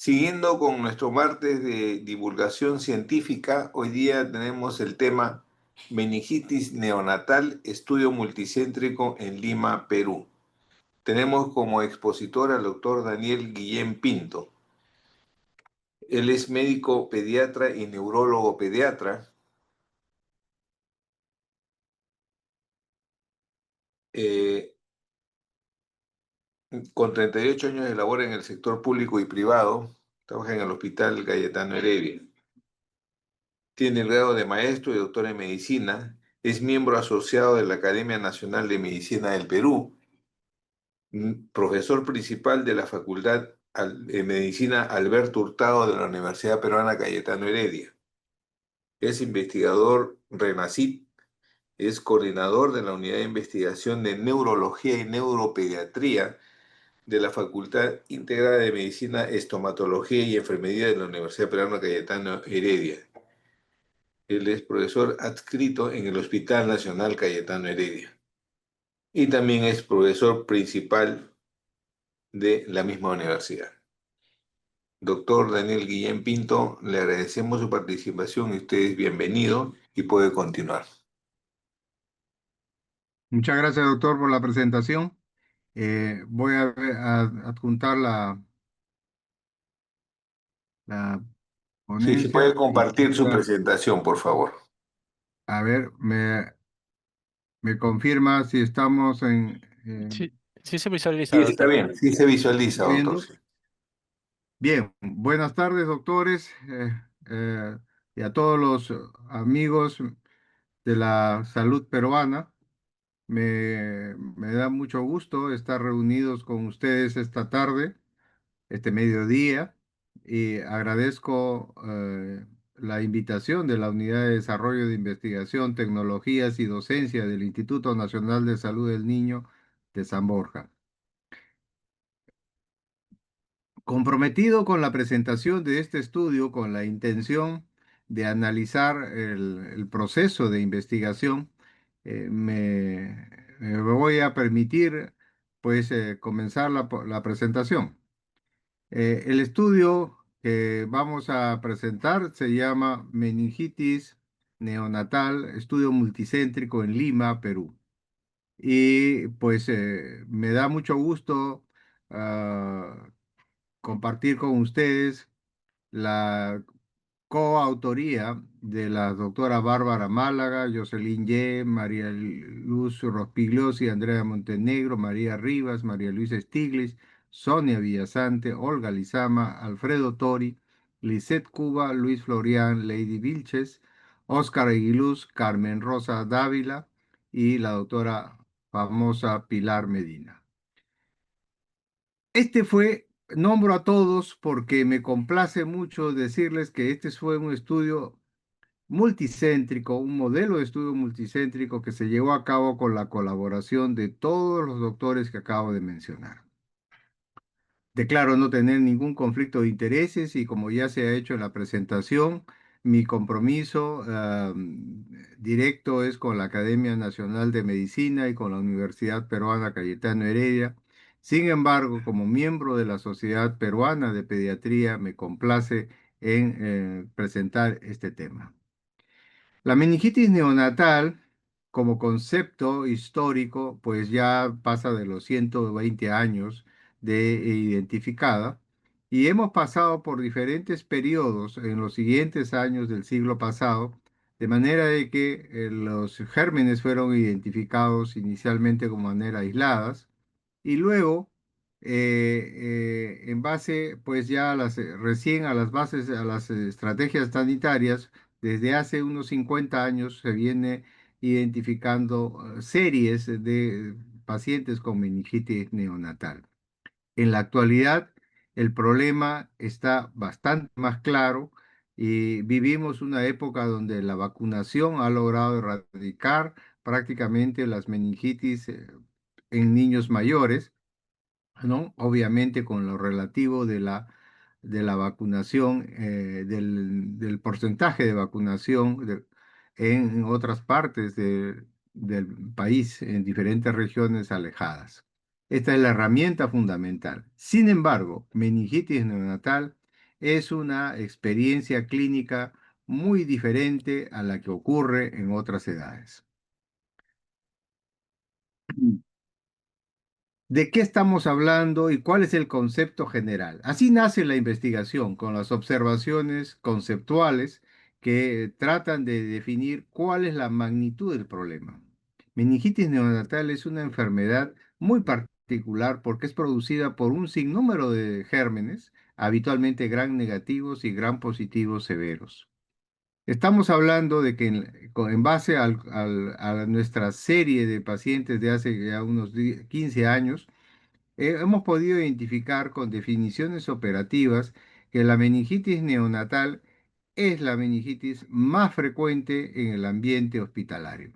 Siguiendo con nuestro martes de divulgación científica, hoy día tenemos el tema meningitis neonatal, estudio multicéntrico en Lima, Perú. Tenemos como expositor al doctor Daniel Guillén Pinto. Él es médico pediatra y neurólogo pediatra. Eh, con 38 años de labor en el sector público y privado, trabaja en el Hospital Cayetano Heredia. Tiene el grado de maestro y doctor en medicina. Es miembro asociado de la Academia Nacional de Medicina del Perú, profesor principal de la Facultad de Medicina Alberto Hurtado de la Universidad Peruana Cayetano Heredia. Es investigador RENACIT, es coordinador de la Unidad de Investigación de Neurología y Neuropediatría de la Facultad Integrada de Medicina, Estomatología y Enfermería de la Universidad Peruana Cayetano Heredia. Él es profesor adscrito en el Hospital Nacional Cayetano Heredia. Y también es profesor principal de la misma universidad. Doctor Daniel Guillén Pinto, le agradecemos su participación y usted es bienvenido y puede continuar. Muchas gracias, doctor, por la presentación. Voy a adjuntar la Sí, sí puede ponencia y compartir su presentación, por favor. a ver, me confirma si estamos Sí, sí se visualiza, Sí, está doctor. bien, sí se visualiza, doctor. viendo. Sí. Bien, buenas tardes, doctores, y a todos los amigos de la salud peruana. Me da mucho gusto estar reunidos con ustedes esta tarde, este mediodía, y agradezco la invitación de la Unidad de Desarrollo de Investigación, Tecnologías y Docencia del Instituto Nacional de Salud del Niño de San Borja. Comprometido con la presentación de este estudio con la intención de analizar el proceso de investigación, me voy a permitir pues comenzar la presentación. El estudio que vamos a presentar se llama Meningitis Neonatal, estudio multicéntrico en Lima, Perú. Y pues me da mucho gusto ah, compartir con ustedes la coautoría de la doctora Bárbara Málaga, Jocelyn Ye, María Luz Rospigliosi, Andrea Montenegro, María Rivas, María Luisa Stiglitz, Sonia Villasante, Olga Lizama, Alfredo Tori, Lisette Cuba, Luis Florián, Lady Vilches, Óscar Aguiluz, Carmen Rosa Dávila y la doctora famosa Pilar Medina. Nombro a todos porque me complace mucho decirles que este fue un estudio multicéntrico, un modelo de estudio multicéntrico que se llevó a cabo con la colaboración de todos los doctores que acabo de mencionar. Declaro no tener ningún conflicto de intereses y como ya se ha hecho en la presentación, mi compromiso directo es con la Academia Nacional de Medicina y con la Universidad Peruana Cayetano Heredia. Sin embargo, como miembro de la Sociedad Peruana de Pediatría, me complace en presentar este tema. La meningitis neonatal, como concepto histórico, pues ya pasa de los 120 años de identificada y hemos pasado por diferentes periodos en los siguientes años del siglo pasado, de manera de que los gérmenes fueron identificados inicialmente como manera aisladas y luego en base pues ya a recién a las bases, a las estrategias sanitarias, desde hace unos 50 años se viene identificando series de pacientes con meningitis neonatal. En la actualidad, el problema está bastante más claro y vivimos una época donde la vacunación ha logrado erradicar prácticamente las meningitis en niños mayores, ¿no? Obviamente con lo relativo de la vacunación, del porcentaje de vacunación en otras partes del país, en diferentes regiones alejadas. Esta es la herramienta fundamental. Sin embargo, meningitis neonatal es una experiencia clínica muy diferente a la que ocurre en otras edades. ¿De qué estamos hablando y cuál es el concepto general? Así nace la investigación, con las observaciones conceptuales que tratan de definir cuál es la magnitud del problema. Meningitis neonatal es una enfermedad muy particular porque es producida por un sinnúmero de gérmenes, habitualmente gram negativos y gram positivos severos. Estamos hablando de que en base a nuestra serie de pacientes de hace ya unos 15 años, hemos podido identificar con definiciones operativas que la meningitis neonatal es la meningitis más frecuente en el ambiente hospitalario.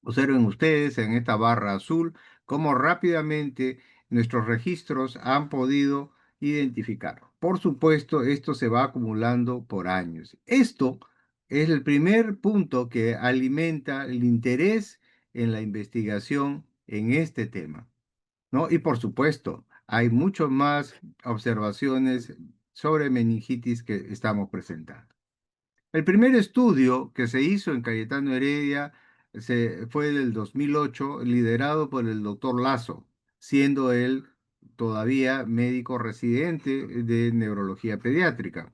Observen ustedes en esta barra azul cómo rápidamente nuestros registros han podido identificar. Por supuesto, esto se va acumulando por años. Esto es el primer punto que alimenta el interés en la investigación en este tema, ¿no? Y por supuesto, hay mucho más observaciones sobre meningitis que estamos presentando. El primer estudio que se hizo en Cayetano Heredia fue del 2008, liderado por el doctor Lazo, siendo él todavía médico residente de neurología pediátrica.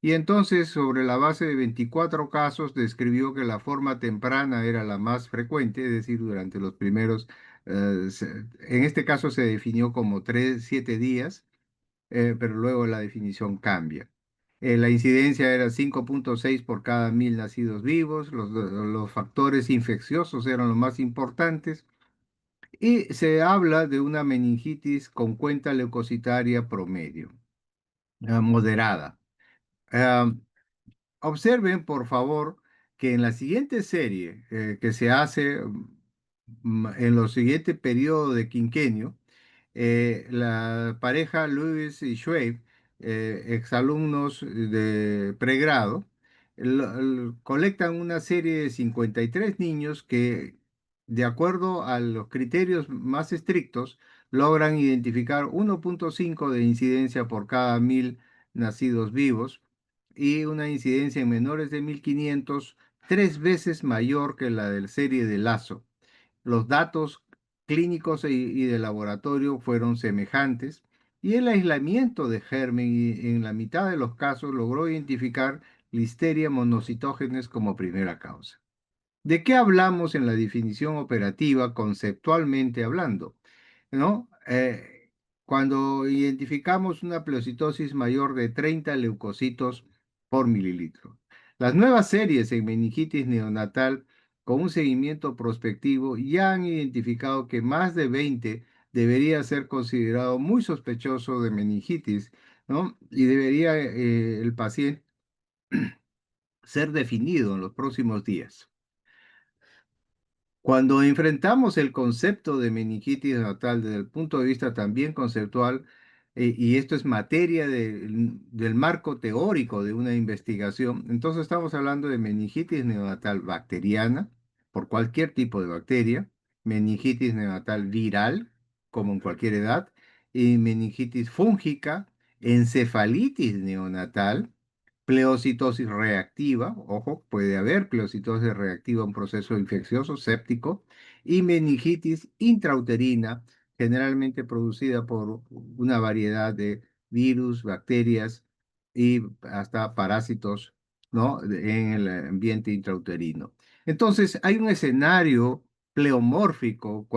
Y entonces, sobre la base de 24 casos, describió que la forma temprana era la más frecuente, es decir, durante los primeros, en este caso se definió como 7 días, pero luego la definición cambia. La incidencia era 5,6 por cada 1.000 nacidos vivos, los factores infecciosos eran los más importantes y se habla de una meningitis con cuenta leucocitaria promedio, moderada. Ah, Observen, por favor, que en la siguiente serie que se hace en los siguientes periodos de quinquenio, la pareja Lewis y Schweib, exalumnos de pregrado, colectan una serie de 53 niños que, de acuerdo a los criterios más estrictos, logran identificar 1,5 de incidencia por cada 1.000 nacidos vivos y una incidencia en menores de 1.500 3 veces mayor que la del serie de Lazo. Los datos clínicos y de laboratorio fueron semejantes y el aislamiento de germen en la mitad de los casos logró identificar Listeria monocitógenes como primera causa. ¿De qué hablamos en la definición operativa conceptualmente hablando? ¿No? Cuando identificamos una pleocitosis mayor de 30 leucocitos por mililitro. Las nuevas series en meningitis neonatal con un seguimiento prospectivo ya han identificado que más de 20 debería ser considerado muy sospechoso de meningitis, ¿no? Y debería el paciente ser definido en los próximos días. Cuando enfrentamos el concepto de meningitis neonatal desde el punto de vista también conceptual, y esto es materia del marco teórico de una investigación, entonces estamos hablando de meningitis neonatal bacteriana, por cualquier tipo de bacteria, meningitis neonatal viral, como en cualquier edad, y meningitis fúngica, encefalitis neonatal, pleocitosis reactiva, ojo, puede haber pleocitosis reactiva, un proceso infeccioso séptico, y meningitis intrauterina, generalmente producida por una variedad de virus, bacterias y hasta parásitos, ¿no? En el ambiente intrauterino. Entonces, hay un escenario pleomórfico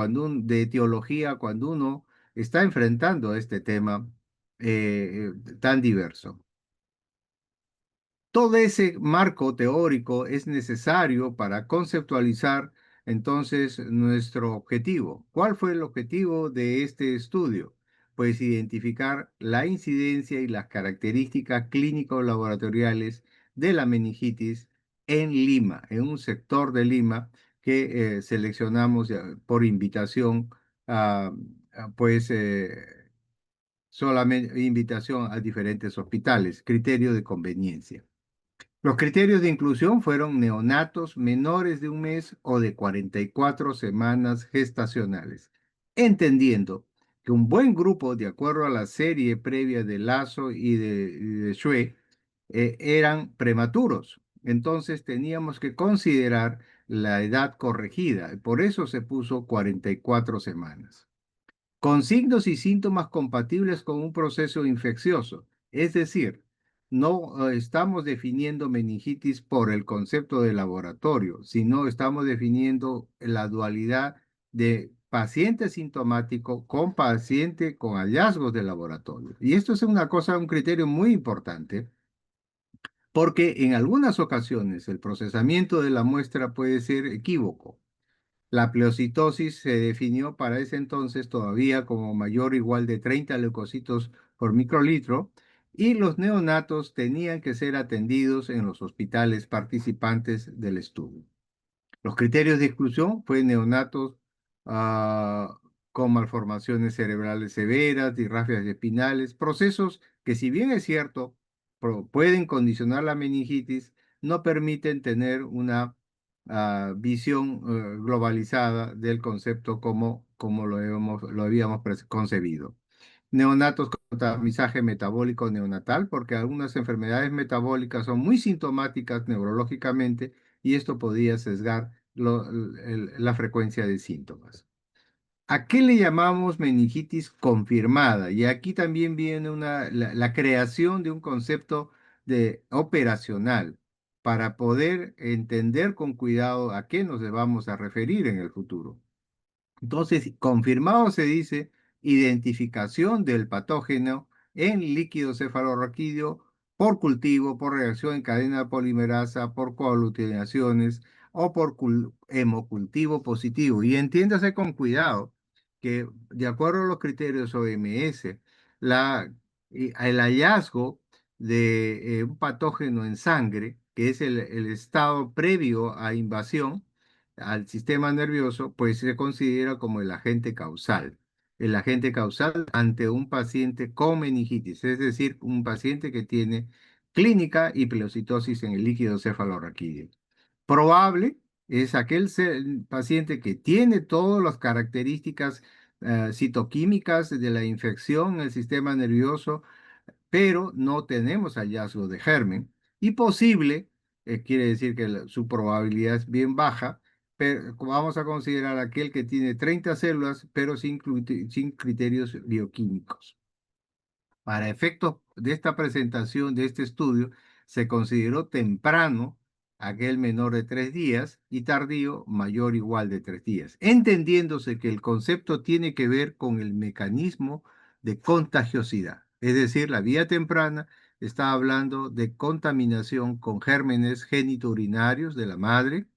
de etiología cuando uno está enfrentando este tema tan diverso. Todo ese marco teórico es necesario para conceptualizar entonces nuestro objetivo. ¿Cuál fue el objetivo de este estudio? Pues identificar la incidencia y las características clínico-laboratoriales de la meningitis en Lima, en un sector de Lima que seleccionamos por invitación, ah, pues solamente invitación a diferentes hospitales, criterio de conveniencia. Los criterios de inclusión fueron neonatos menores de un mes o de 44 semanas gestacionales, entendiendo que un buen grupo, de acuerdo a la serie previa de Lasso y de Shue, eran prematuros. Entonces teníamos que considerar la edad corregida. Por eso se puso 44 semanas. Con signos y síntomas compatibles con un proceso infeccioso. Es decir, no estamos definiendo meningitis por el concepto de laboratorio, sino estamos definiendo la dualidad de paciente sintomático con paciente con hallazgos de laboratorio. Y esto es una cosa, un criterio muy importante, porque en algunas ocasiones el procesamiento de la muestra puede ser equívoco. La pleocitosis se definió para ese entonces todavía como mayor o igual de 30 leucocitos por microlitro y los neonatos tenían que ser atendidos en los hospitales participantes del estudio. Los criterios de exclusión fue neonatos ah, con malformaciones cerebrales severas, disrafias espinales, procesos que si bien es cierto pueden condicionar la meningitis, no permiten tener una visión globalizada del concepto como lo habíamos concebido. Neonatos con tamizaje metabólico neonatal, porque algunas enfermedades metabólicas son muy sintomáticas neurológicamente y esto podía sesgar la frecuencia de síntomas. ¿A qué le llamamos meningitis confirmada? Y aquí también viene la creación de un concepto operacional para poder entender con cuidado a qué nos vamos a referir en el futuro. Entonces, confirmado se dice identificación del patógeno en líquido cefalorraquídeo por cultivo, por reacción en cadena polimerasa, por coaglutinaciones o por hemocultivo positivo. Y entiéndase con cuidado que, de acuerdo a los criterios OMS, el hallazgo de un patógeno en sangre, que es el estado previo a invasión, al sistema nervioso, pues se considera como el agente causal. El agente causal ante un paciente con meningitis, es decir, un paciente que tiene clínica y pielocitosis en el líquido cefalorraquídeo. Probable es aquel paciente que tiene todas las características citoquímicas de la infección en el sistema nervioso, pero no tenemos hallazgo de germen. Y posible, quiere decir que su probabilidad es bien baja, pero vamos a considerar aquel que tiene 30 células, pero sin criterios bioquímicos. Para efectos de esta presentación, de este estudio, se consideró temprano aquel menor de 3 días y tardío mayor o igual de 3 días, entendiéndose que el concepto tiene que ver con el mecanismo de contagiosidad. Es decir, la vía temprana está hablando de contaminación con gérmenes genitourinarios de la madre,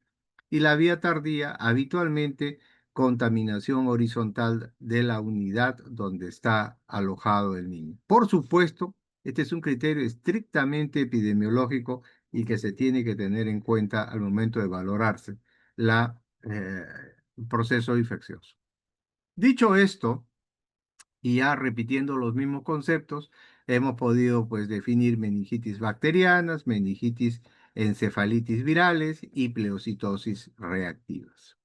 y la vía tardía habitualmente contaminación horizontal de la unidad donde está alojado el niño. Por supuesto, este es un criterio estrictamente epidemiológico y que se tiene que tener en cuenta al momento de valorarse el proceso infeccioso. Dicho esto, y ya repitiendo los mismos conceptos, hemos podido pues definir meningitis bacterianas, meningitis encefalitis virales y pleocitosis reactivas.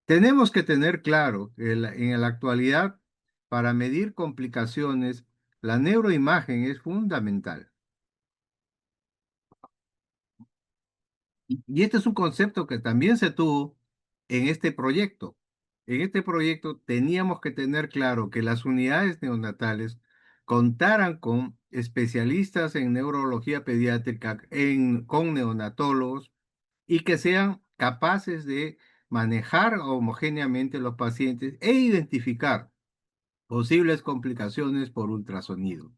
Tenemos que tener claro que en la actualidad, para medir complicaciones, la neuroimagen es fundamental. Y este es un concepto que también se tuvo en este proyecto. En este proyecto teníamos que tener claro que las unidades neonatales contaran con especialistas en neurología pediátrica, con neonatólogos, y que sean capaces de manejar homogéneamente los pacientes e identificar posibles complicaciones por ultrasonido.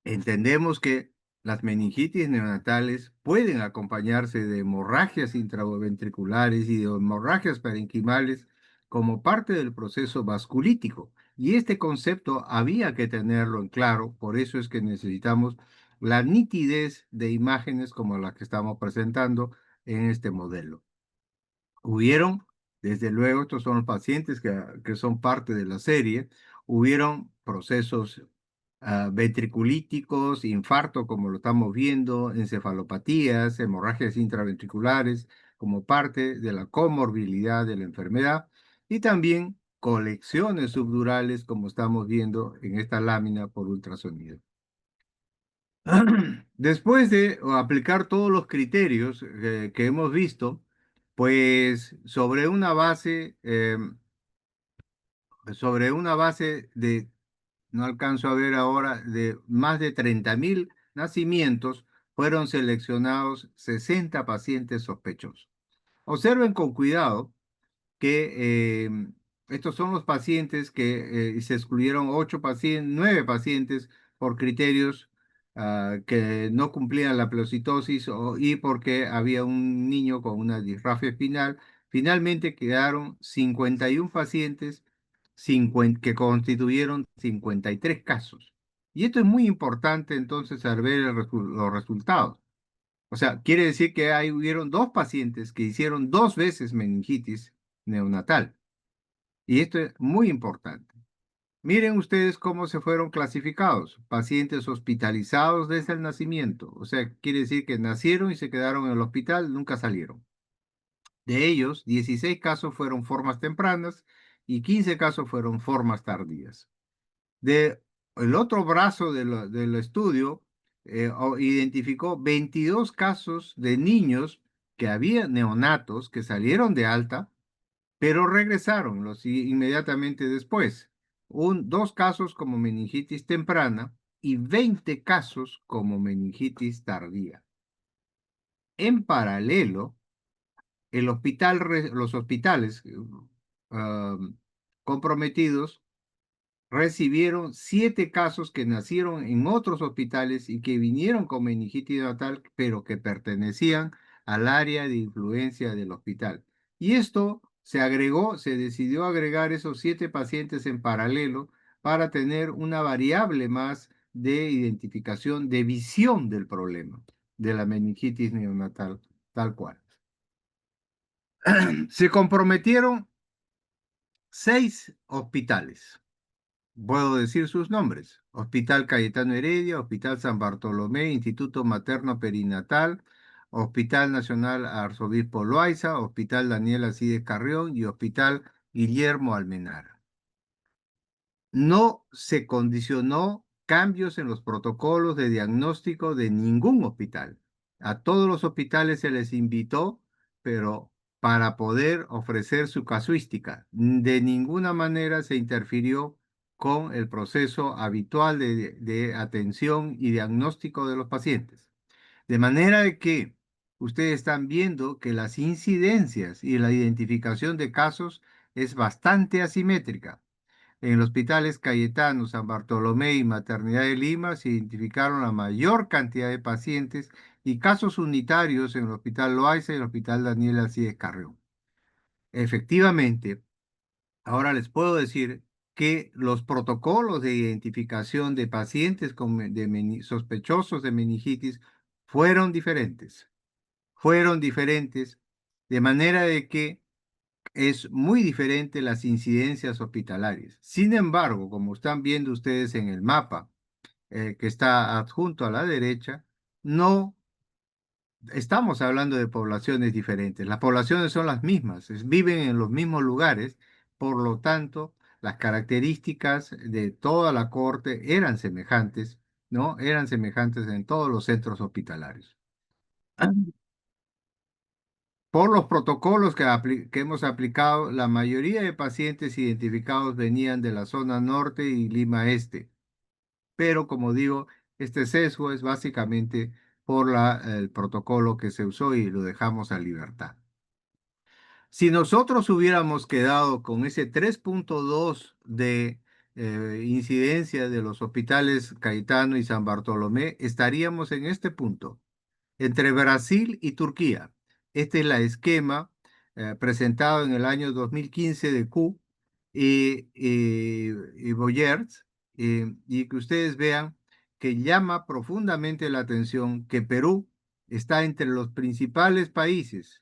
Entendemos que las meningitis neonatales pueden acompañarse de hemorragias intraventriculares y de hemorragias parenquimales como parte del proceso vasculítico. Y este concepto había que tenerlo en claro, por eso es que necesitamos la nitidez de imágenes como las que estamos presentando en este modelo. Hubieron, desde luego, estos son los pacientes que son parte de la serie, hubieron procesos ventriculíticos, infarto, como lo estamos viendo, encefalopatías, hemorragias intraventriculares, como parte de la comorbilidad de la enfermedad, y también colecciones subdurales, como estamos viendo en esta lámina por ultrasonido. Después de aplicar todos los criterios que hemos visto, pues sobre una base de, no alcanzo a ver ahora, de más de 30.000 nacimientos, fueron seleccionados 60 pacientes sospechosos. Observen con cuidado que estos son los pacientes que se excluyeron 9 pacientes por criterios que no cumplían la pleocitosis y porque había un niño con una disrafia espinal. Finalmente quedaron 51 pacientes que constituyeron 53 casos. Y esto es muy importante entonces al ver los resultados. O sea, quiere decir que hubieron 2 pacientes que hicieron 2 veces meningitis neonatal. Y esto es muy importante. Miren ustedes cómo se fueron clasificados. Pacientes hospitalizados desde el nacimiento. O sea, quiere decir que nacieron y se quedaron en el hospital, nunca salieron. De ellos, 16 casos fueron formas tempranas y 15 casos fueron formas tardías. El otro brazo del estudio identificó 22 casos de niños que había neonatos que salieron de alta, pero regresaron inmediatamente después. 2 casos como meningitis temprana y 20 casos como meningitis tardía. En paralelo, los hospitales ah, comprometidos recibieron 7 casos que nacieron en otros hospitales y que vinieron con meningitis neonatal, pero que pertenecían al área de influencia del hospital. Y esto se decidió agregar esos 7 pacientes en paralelo para tener una variable más de identificación, de visión del problema de la meningitis neonatal, tal cual. Se comprometieron 6 hospitales. Puedo decir sus nombres: Hospital Cayetano Heredia, Hospital San Bartolomé, Instituto Materno Perinatal, Hospital Nacional Arzobispo Loaiza, Hospital Daniel Alcides Carrión y Hospital Guillermo Almenara. No se condicionó cambios en los protocolos de diagnóstico de ningún hospital. A todos los hospitales se les invitó, pero para poder ofrecer su casuística. De ninguna manera se interfirió con el proceso habitual de atención y diagnóstico de los pacientes. De manera de que ustedes están viendo que las incidencias y la identificación de casos es bastante asimétrica. En los hospitales Cayetano, San Bartolomé y Maternidad de Lima se identificaron la mayor cantidad de pacientes y casos unitarios en el Hospital Loaiza y el Hospital Daniel Alcides Carrión. Efectivamente, ahora les puedo decir que los protocolos de identificación de pacientes sospechosos de meningitis fueron diferentes. Fueron diferentes de manera de que es muy diferente las incidencias hospitalarias. Sin embargo, como están viendo ustedes en el mapa que está adjunto a la derecha, no estamos hablando de poblaciones diferentes. Las poblaciones son las mismas, viven en los mismos lugares, por lo tanto, las características de toda la corte eran semejantes, ¿no? Eran semejantes en todos los centros hospitalarios. Por los protocolos que hemos aplicado, la mayoría de pacientes identificados venían de la zona norte y Lima Este. Pero, como digo, este sesgo es básicamente por el protocolo que se usó y lo dejamos a libertad. Si nosotros hubiéramos quedado con ese 3.2 de incidencia de los hospitales Caetano y San Bartolomé, estaríamos en este punto entre Brasil y Turquía. Este es el esquema presentado en el año 2015 de Q y Boyers, y que ustedes vean que llama profundamente la atención que Perú está entre los principales países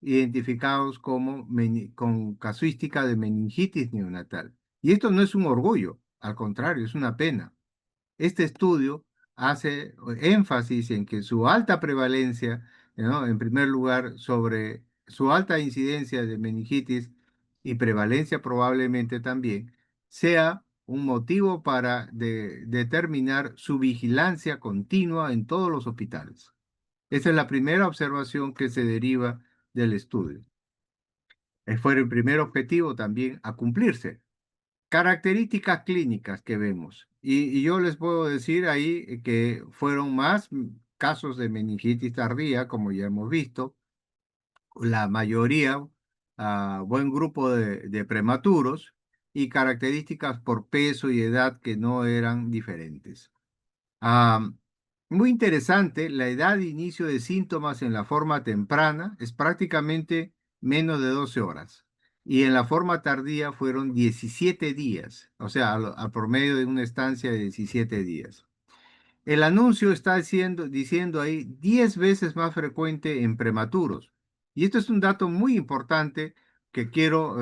identificados con casuística de meningitis neonatal. Y esto no es un orgullo, al contrario, es una pena. Este estudio hace énfasis en que su alta prevalencia, ¿no? En primer lugar, sobre su alta incidencia de meningitis y prevalencia probablemente también, sea un motivo para determinar su vigilancia continua en todos los hospitales. Esa es la primera observación que se deriva del estudio. Fue el primer objetivo también a cumplirse. Características clínicas que vemos. Y yo les puedo decir ahí que fueron más casos de meningitis tardía, como ya hemos visto, la mayoría, buen grupo de prematuros y características por peso y edad que no eran diferentes. Ah, Muy interesante, la edad de inicio de síntomas en la forma temprana es prácticamente menos de 12 horas y en la forma tardía fueron 17 días, o sea, al promedio de una estancia de 17 días. El anuncio está diciendo ahí 10 veces más frecuente en prematuros. Y esto es un dato muy importante que quiero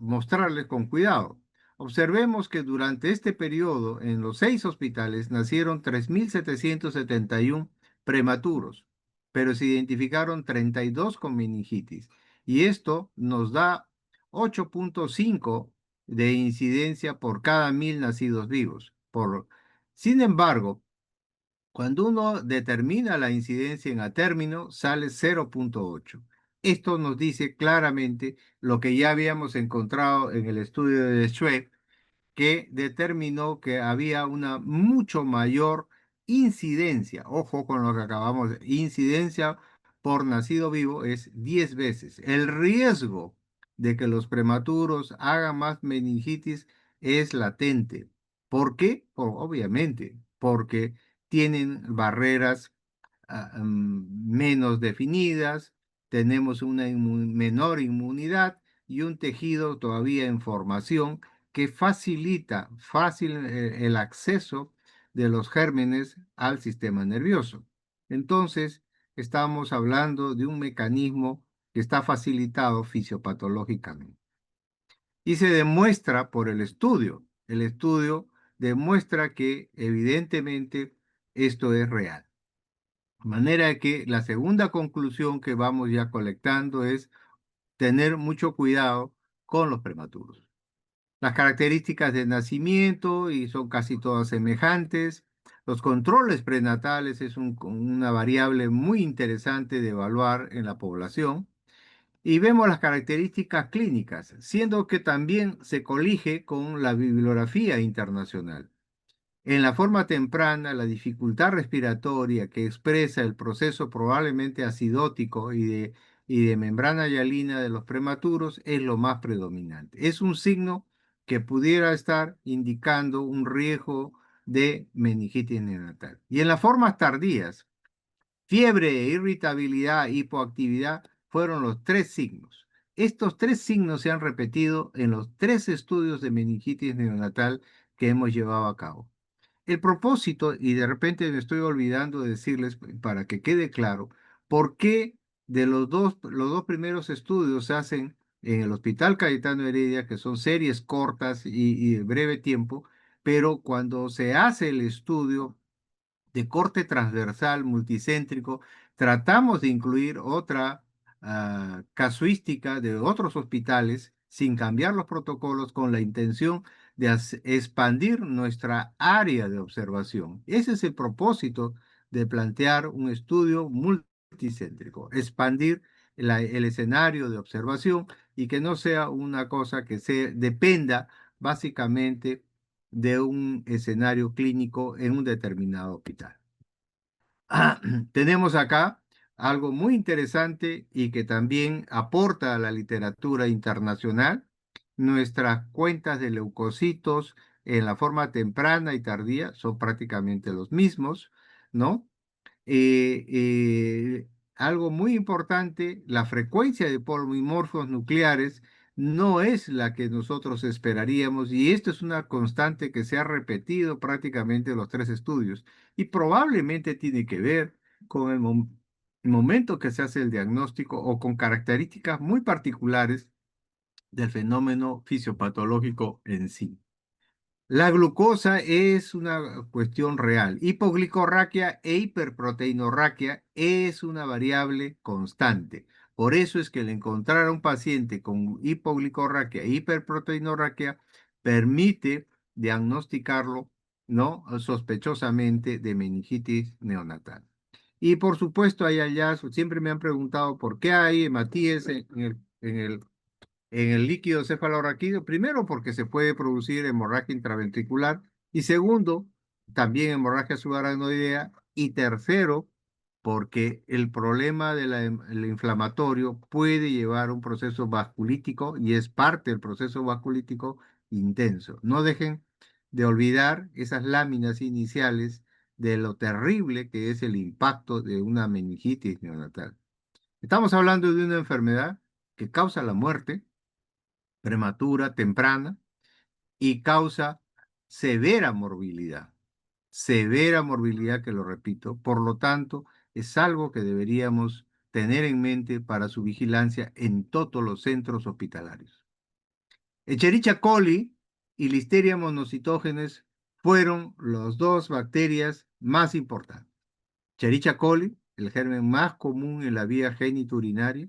mostrarles con cuidado. Observemos que durante este periodo, en los 6 hospitales, nacieron 3.771 prematuros, pero se identificaron 32 con meningitis. Y esto nos da 8.5 de incidencia por cada 1.000 nacidos vivos. Sin embargo, cuando uno determina la incidencia en a término, sale 0.8. Esto nos dice claramente lo que ya habíamos encontrado en el estudio de Schwepp, que determinó que había una mucho mayor incidencia, ojo con lo que acabamos de, incidencia por nacido vivo es 10 veces. El riesgo de que los prematuros hagan más meningitis es latente. ¿Por qué? Obviamente, porque tienen barreras menos definidas, tenemos una menor inmunidad y un tejido todavía en formación que facilita el acceso de los gérmenes al sistema nervioso. Entonces, estamos hablando de un mecanismo que está facilitado fisiopatológicamente. Y se demuestra por el estudio. El estudio demuestra que evidentemente esto es real. De manera que la segunda conclusión que vamos ya colectando es tener mucho cuidado con los prematuros. Las características de nacimiento y son casi todas semejantes. Los controles prenatales es una variable muy interesante de evaluar en la población. Y vemos las características clínicas, siendo que también se colige con la bibliografía internacional. En la forma temprana, la dificultad respiratoria que expresa el proceso probablemente acidótico y de membrana hialina de los prematuros es lo más predominante. Es un signo que pudiera estar indicando un riesgo de meningitis neonatal. Y en las formas tardías, fiebre, irritabilidad, hipoactividad fueron los 3 signos. Estos 3 signos se han repetido en los 3 estudios de meningitis neonatal que hemos llevado a cabo. El propósito, y de repente me estoy olvidando de decirles para que quede claro, por qué de los dos primeros estudios se hacen en el Hospital Cayetano Heredia, que son series cortas y de breve tiempo, pero cuando se hace el estudio de corte transversal, multicéntrico, tratamos de incluir otra casuística de otros hospitales sin cambiar los protocolos con la intención de expandir nuestra área de observación. Ese es el propósito de plantear un estudio multicéntrico, expandir el escenario de observación y que no sea una cosa que dependa básicamente de un escenario clínico en un determinado hospital. Tenemos acá algo muy interesante y que también aporta a la literatura internacional, nuestras cuentas de leucocitos en la forma temprana y tardía son prácticamente los mismos, ¿no? Eh, eh, Algo muy importante, la frecuencia de polimorfos nucleares no es la que nosotros esperaríamos y esto es una constante que se ha repetido prácticamente en los 3 estudios y probablemente tiene que ver con el momento que se hace el diagnóstico o con características muy particulares del fenómeno fisiopatológico en sí. La glucosa es una cuestión real. Hipoglicorraquia e hiperproteinorraquia es una variable constante. Por eso es que el encontrar a un paciente con hipoglicorraquia, hiperproteinorraquia, permite diagnosticarlo, ¿no? Sospechosamente de meningitis neonatal. Y por supuesto hay hallazgos, siempre me han preguntado por qué hay hematíes en el líquido cefalorraquídeo, primero porque se puede producir hemorragia intraventricular y segundo, también hemorragia subaracnoidea y tercero, porque el problema el inflamatorio puede llevar a un proceso vasculítico y es parte del proceso vasculítico intenso. No dejen de olvidar esas láminas iniciales de lo terrible que es el impacto de una meningitis neonatal. Estamos hablando de una enfermedad que causa la muerte prematura, temprana, y causa severa morbilidad que lo repito. Por lo tanto, es algo que deberíamos tener en mente para su vigilancia en todos los centros hospitalarios. Escherichia coli y Listeria monocytogenes fueron las dos bacterias más importantes. Escherichia coli, el germen más común en la vía genitourinaria,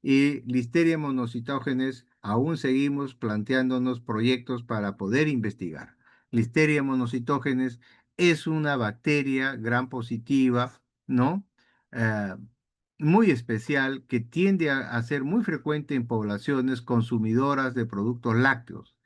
y Listeria monocytogenes aún seguimos planteándonos proyectos para poder investigar. Listeria monocytogenes es una bacteria gran positiva, ¿no? Eh, Muy especial que tiende a ser muy frecuente en poblaciones consumidoras de productos lácteos.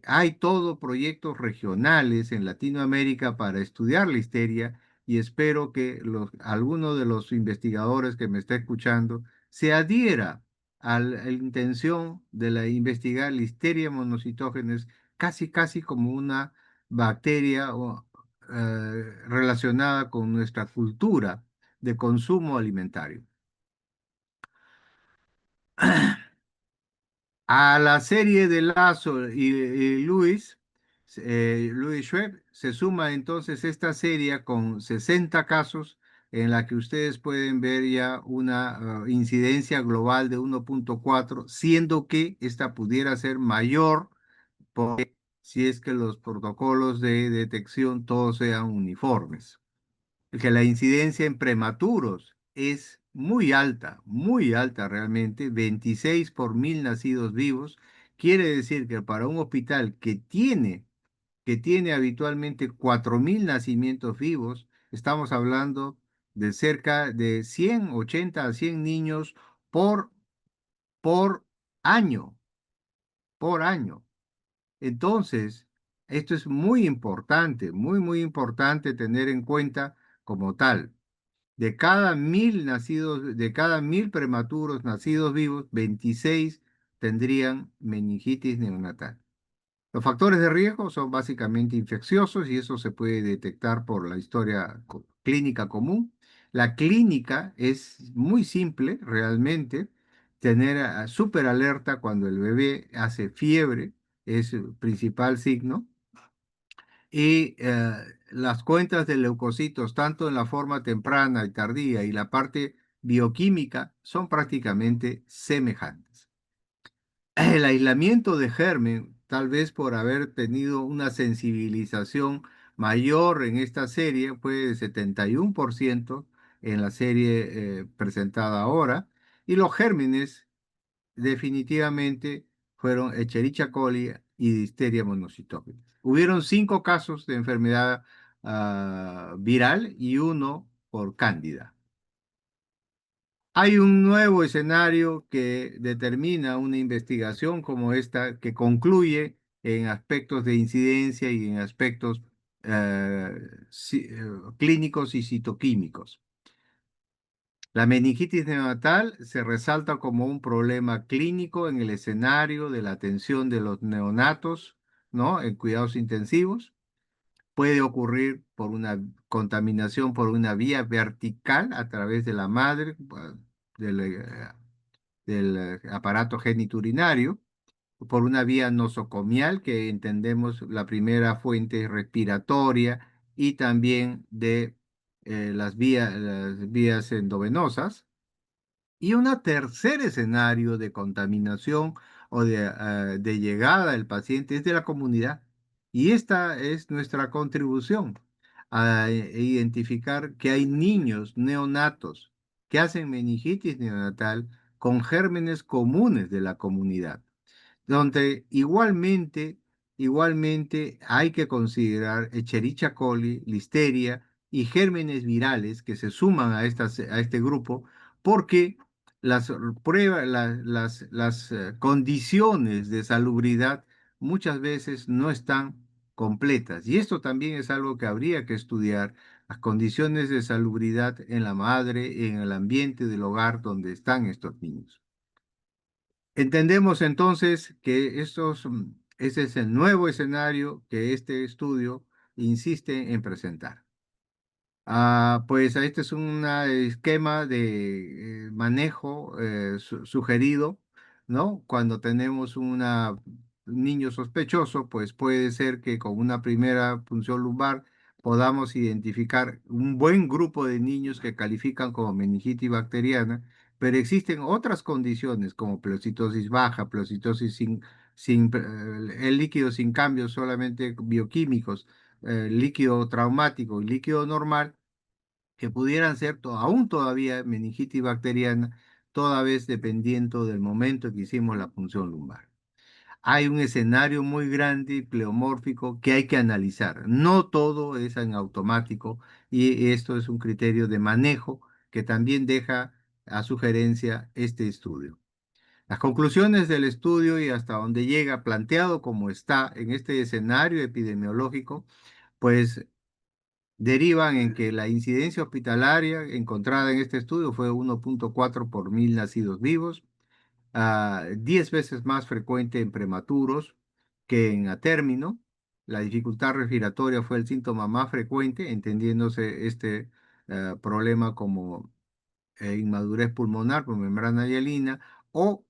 Hay todo proyectos regionales en Latinoamérica para estudiar la histeria y espero que alguno de los investigadores que me está escuchando se adhiera a la intención de investigar la histeria monocitógenes casi como una bacteria relacionada con nuestra cultura de consumo alimentario. A la serie de Lazo y Louis Schwab, se suma entonces esta serie con 60 casos en la que ustedes pueden ver ya una incidencia global de 1.4, siendo que esta pudiera ser mayor si es que los protocolos de detección todos sean uniformes, que la incidencia en prematuros es muy alta realmente, 26 por 1000 nacidos vivos. Quiere decir que para un hospital que tiene habitualmente 4000 nacimientos vivos, estamos hablando de cerca de 80 a 100 niños por, por año, por año. Entonces, esto es muy importante, muy importante tener en cuenta como tal. De cada 1000 prematuros nacidos vivos, 26 tendrían meningitis neonatal. Los factores de riesgo son básicamente infecciosos y eso se puede detectar por la historia clínica común. La clínica es muy simple, realmente. Tener súper alerta cuando el bebé hace fiebre es el principal signo y las cuentas de leucocitos, tanto en la forma temprana y tardía y la parte bioquímica, son prácticamente semejantes. El aislamiento de germen, tal vez por haber tenido una sensibilización mayor en esta serie, fue de 71% en la serie presentada ahora, y los gérmenes definitivamente fueron Escherichia coli y Listeria monocytogenes. Hubieron 5 casos de enfermedad viral y uno por cándida. Hay un nuevo escenario que determina una investigación como esta que concluye en aspectos de incidencia y en aspectos eh, clínicos y citoquímicos. La meningitis neonatal se resalta como un problema clínico en el escenario de la atención de los neonatos, ¿no? En cuidados intensivos. Puede ocurrir por una contaminación por una vía vertical a través de la madre, del, eh, del aparato geniturinario, por una vía nosocomial, que entendemos la primera fuente respiratoria, y también de las vías endovenosas. Y un tercer escenario de contaminación o de llegada del paciente es de la comunidad. Y esta es nuestra contribución a identificar que hay niños neonatos que hacen meningitis neonatal con gérmenes comunes de la comunidad, donde igualmente hay que considerar Escherichia coli, Listeria y gérmenes virales que se suman a este grupo, porque las pruebas, las condiciones de salubridad muchas veces no están completas. Y esto también es algo que habría que estudiar, las condiciones de salubridad en la madre, en el ambiente del hogar donde están estos niños. Entendemos entonces que ese es el nuevo escenario que este estudio insiste en presentar. Pues este es un esquema de manejo sugerido, ¿no? Cuando tenemos un niño sospechoso, pues puede ser que con una primera punción lumbar podamos identificar un buen grupo de niños que califican como meningitis bacteriana, pero existen otras condiciones como pleocitosis baja, pleocitosis el líquido sin cambios, solamente bioquímicos, líquido traumático y líquido normal que pudieran ser aún todavía meningitis bacteriana, toda vez dependiendo del momento que hicimos la punción lumbar. Hay un escenario muy grande y pleomórfico que hay que analizar. No todo es en automático y esto es un criterio de manejo que también deja a sugerencia este estudio. Las conclusiones del estudio y hasta donde llega planteado como está en este escenario epidemiológico, pues derivan en que la incidencia hospitalaria encontrada en este estudio fue 1,4 por 1.000 nacidos vivos, 10 veces más frecuente en prematuros que en a término. La dificultad respiratoria fue el síntoma más frecuente, entendiéndose este problema como inmadurez pulmonar por membrana hialina o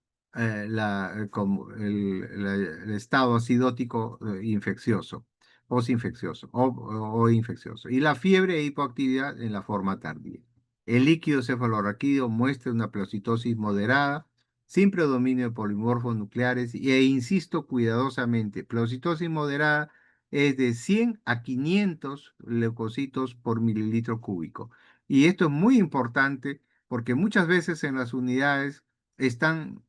como el estado acidótico infeccioso, posinfeccioso o infeccioso. Y la fiebre e hipoactividad en la forma tardía. El líquido cefalorraquídeo muestra una pleocitosis moderada, sin predominio de polimorfos nucleares, insisto cuidadosamente, pleocitosis moderada es de 100 a 500 leucocitos por mililitro cúbico. Y esto es muy importante porque muchas veces en las unidades están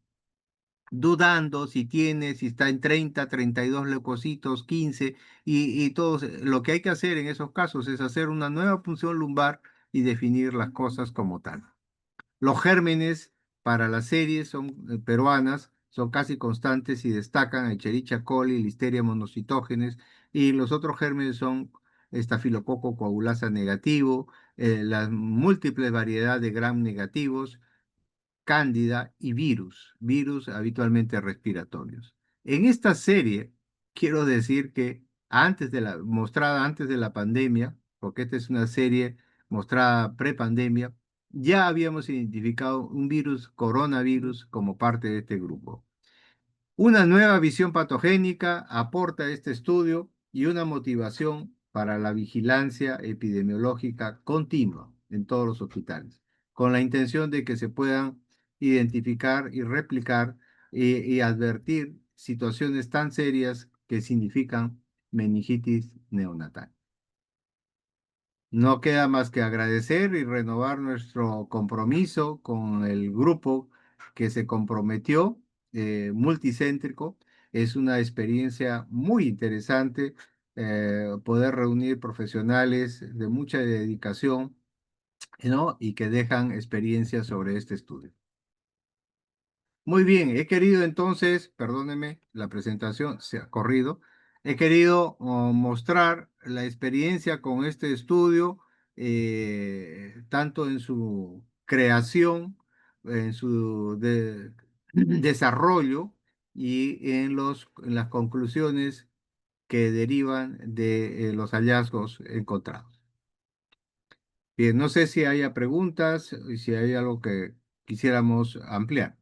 dudando si está en 30, 32 leucocitos, 15, y todos, lo que hay que hacer en esos casos es hacer una nueva punción lumbar y definir las cosas como tal. Los gérmenes para las series peruanas son casi constantes y destacan Escherichia coli, Listeria monocytogenes, y los otros gérmenes son estafilococo coagulasa negativo, las múltiples variedades de gram negativos, cándida y virus habitualmente respiratorios. En esta serie, quiero decir que mostrada antes de la pandemia, porque esta es una serie mostrada pre-pandemia, ya habíamos identificado un virus, coronavirus, como parte de este grupo. Una nueva visión patogénica aporta este estudio y una motivación para la vigilancia epidemiológica continua en todos los hospitales, con la intención de que se puedan identificar y replicar y advertir situaciones tan serias que significan meningitis neonatal. No queda más que agradecer y renovar nuestro compromiso con el grupo que se comprometió, multicéntrico. Es una experiencia muy interesante poder reunir profesionales de mucha dedicación, ¿no? Y que dejan experiencia sobre este estudio. Muy bien, he querido entonces, perdóneme, la presentación se ha corrido, he querido mostrar la experiencia con este estudio, tanto en su creación, en su desarrollo y en las conclusiones que derivan de los hallazgos encontrados. Bien, no sé si haya preguntas y si hay algo que quisiéramos ampliar.